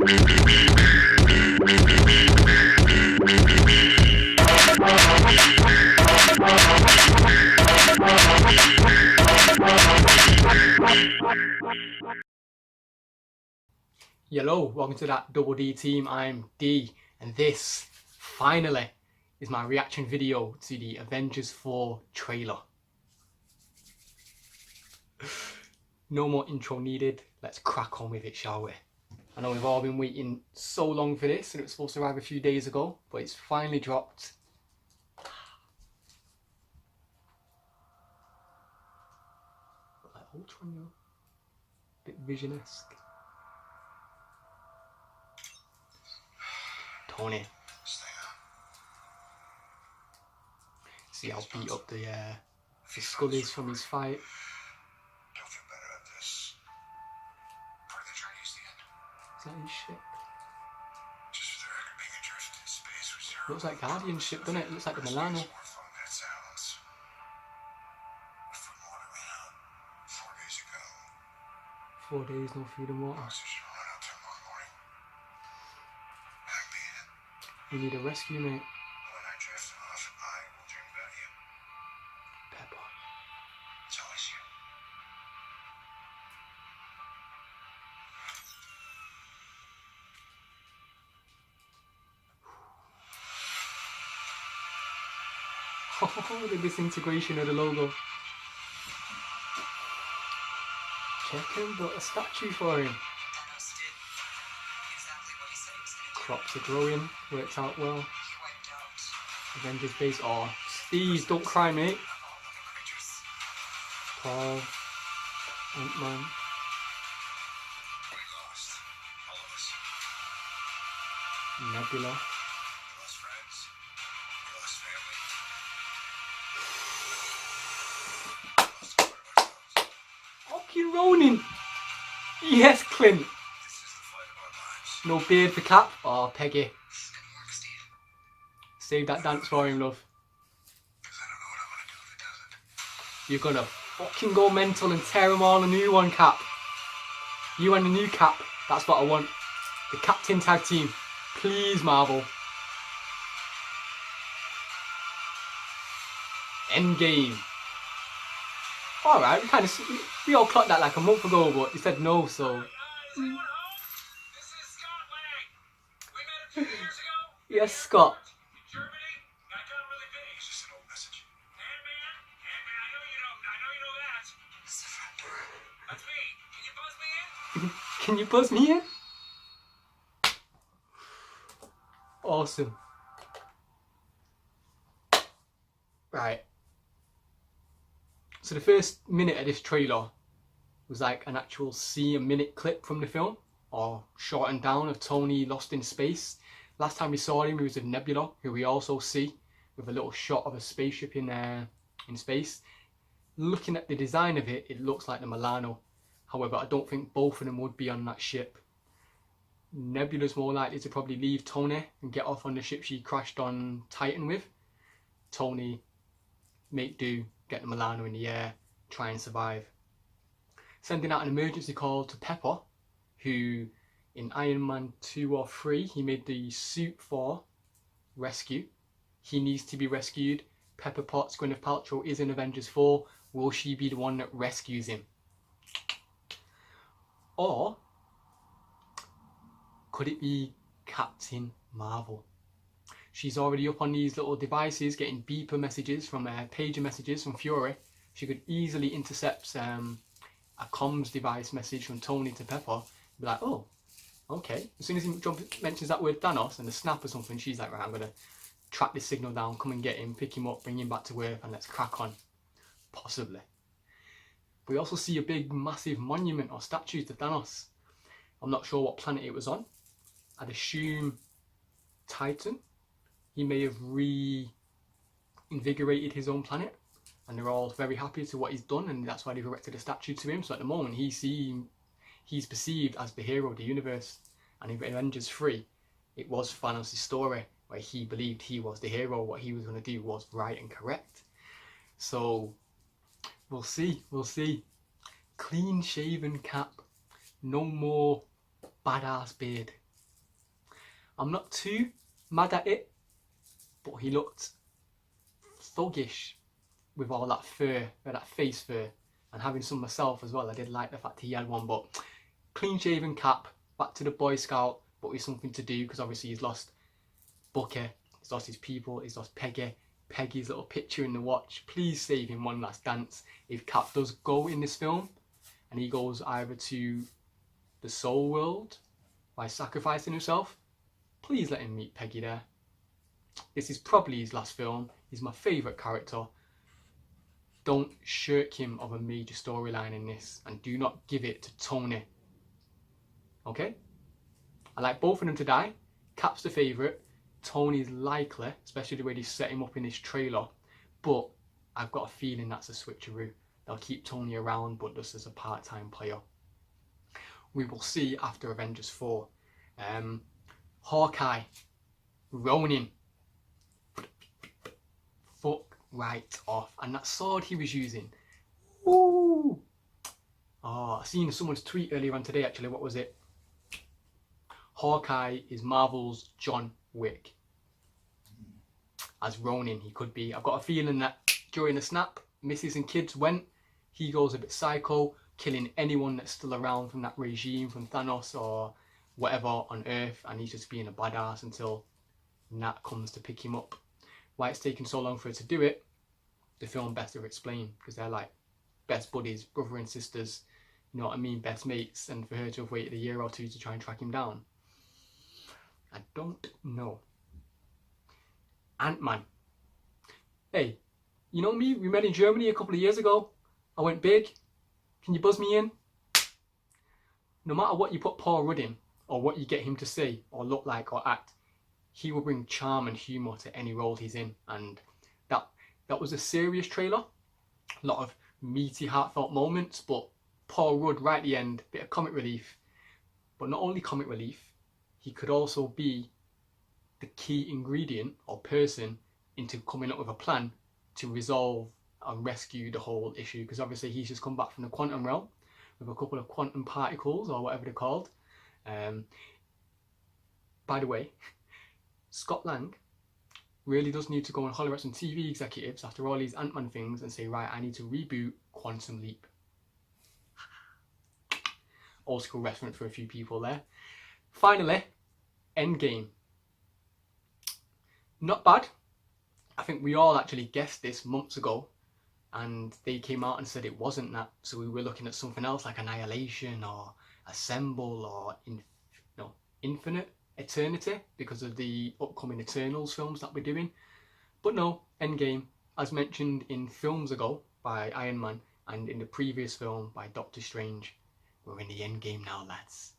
Hello, welcome to that Double D team. I'm D, and this finally is my reaction video to the Avengers 4 trailer. No more intro needed, let's crack on with it, shall we? I know we've all been waiting so long for this, and it was supposed to arrive a few days ago, but it's finally dropped. Like Ultron, you know? Bit Vision-esque. Tony. See how beat up the skull is from his fight. Don't feel better at this. Part of the Chinese the end. Is that his ship? Just for the record, being adrift in space with zero. Looks like Guardian ship, doesn't it? Looks like the Milano. More fun than it sounds. From what we know, 4 days ago. 4 days, no food and water. Oxygen will run out tomorrow morning. That being it. We need a rescue, mate. When I drift off, I will dream about you. Pepper. It's always you. Oh, the disintegration of the logo. Check him, but a statue for him. Thanos did exactly what he said he was going to do. Crops are growing, works out well. He wiped out Avengers base. Oh, Steve, don't cry, mate. all living creatures. Paul, Ant-Man. We lost. All of us. Nebula. We lost friends. We lost family. We lost part of ourselves. Fucking Ronin! Yes, Clint! This is the fight of our lives. No beard for Cap. Oh, Peggy. Good work, Steve. Save that dance for him, love. Because I don't know what I'm going to do if it doesn't. You're gonna fucking go mental and tear them all a new one, Cap. You and a new Cap. That's what I want. The Captain Tag Team. Please, Marvel. Endgame. Alright, we all clocked that like a month ago, but you said no, so... Is anyone home? This is Scott Lang. We met a few years ago. Yes, Scott. In Germany. Got done really big. It's just an old message. Ant-Man. Ant-Man, I know you know that. That's me. Can you buzz me in? Can you buzz me in? Awesome. Right. So the first minute of this trailer was like an actual minute clip from the film, or shortened down, of Tony lost in space. Last time we saw him, he was with Nebula, who we also see with a little shot of a spaceship in space. Looking at the design of it, it looks like the Milano. However, I don't think both of them would be on that ship. Nebula's more likely to probably leave Tony and get off on the ship she crashed on Titan with. Tony, make do, get the Milano in the air, try and survive. Sending out an emergency call to Pepper, who in Iron Man 2 or 3 he made the suit for rescue. He needs to be rescued. Pepper Potts, Gwyneth Paltrow, is in Avengers 4. Will she be the one that rescues him? Or could it be Captain Marvel? She's already up on these little devices getting beeper messages from pager messages from Fury. She could easily intercept a comms device message from Tony to Pepper. Be like, oh, okay. As soon as he mentions that word Thanos and the snap or something, she's like, right, I'm gonna track this signal down, come and get him, pick him up, bring him back to Earth, and let's crack on. Possibly. We also see a big, massive monument or statue to Thanos. I'm not sure what planet it was on. I'd assume Titan. He may have reinvigorated his own planet, and they're all very happy to what he's done, and that's why they've erected a statue to him. So at the moment, he's perceived as the hero of the universe. And in Avengers 3, it was Thanos' story where he believed he was the hero. What he was going to do was right and correct. So we'll see. Clean shaven Cap. No more badass beard. I'm not too mad at it, but he looked thuggish with all that fur, that face fur, and having some myself as well. I did like the fact he had one, but clean shaven cap, back to the Boy Scout, but with something to do, because obviously he's lost Booker, he's lost his people, he's lost Peggy's little picture in the watch. Please save him one last dance. If Cap does go in this film, and he goes either to the soul world by sacrificing himself, please let him meet Peggy there. This is probably his last film. He's my favourite character. Don't shirk him of a major storyline in this, and do not give it to Tony. Okay? I like both of them to die. Cap's the favourite. Tony's likely, especially the way they set him up in this trailer. But I've got a feeling that's a switcheroo. They'll keep Tony around, but just as a part-time player. We will see after Avengers 4. Hawkeye. Ronin. Fuck right off. And that sword he was using. Ooh. Oh, I seen someone's tweet earlier on today actually. What was it? Hawkeye is Marvel's John Wick. As Ronin, he could be. I've got a feeling that during the snap, misses and kids went, he goes a bit psycho, killing anyone that's still around from that regime, from Thanos or whatever on Earth, and he's just being a badass until Nat comes to pick him up. Why it's taken so long for her to do it, the film best have explained, because they're like best buddies, brother and sisters, you know what I mean, best mates, and for her to have waited a year or two to try and track him down, I don't know. Ant-Man. Hey, you know me? We met in Germany a couple of years ago. I went big. Can you buzz me in? No matter what you put Paul Rudd in, or what you get him to say, or look like, or act, he will bring charm and humour to any role he's in. And that was a serious trailer. A lot of meaty, heartfelt moments, but Paul Rudd right at the end, bit of comic relief. But not only comic relief, he could also be the key ingredient or person into coming up with a plan to resolve and rescue the whole issue, because obviously he's just come back from the quantum realm with a couple of quantum particles or whatever they're called. By the way, Scott Lang really does need to go and holler at some TV executives after all these Ant-Man things and say, right, I need to reboot Quantum Leap. Old school reference for a few people there. Finally, Endgame. Not bad. I think we all actually guessed this months ago, and they came out and said it wasn't that. So we were looking at something else like Annihilation or Assemble or Infinite Eternity, because of the upcoming Eternals films that we're doing. But no, Endgame, as mentioned in films ago by Iron Man and in the previous film by Doctor Strange. We're in the Endgame now, lads.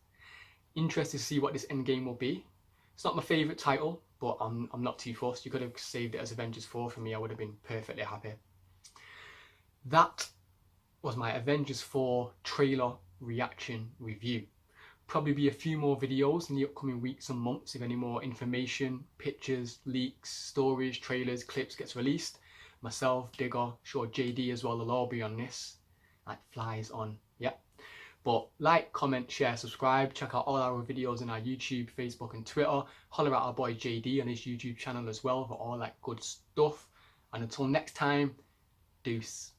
Interested to see what this Endgame will be. It's not my favourite title, but I'm not too fussed. You could have saved it as Avengers 4 for me. I would have been perfectly happy. That was my Avengers 4 trailer reaction review. Probably be a few more videos in the upcoming weeks and months if any more information, pictures, leaks, stories, trailers, clips gets released. Myself, DIGA, sure JD as well will all be on this. Like flies on, yep. But like, comment, share, subscribe. Check out all our videos on our YouTube, Facebook and Twitter. Holler at our boy JD on his YouTube channel as well for all that good stuff. And until next time, deuce.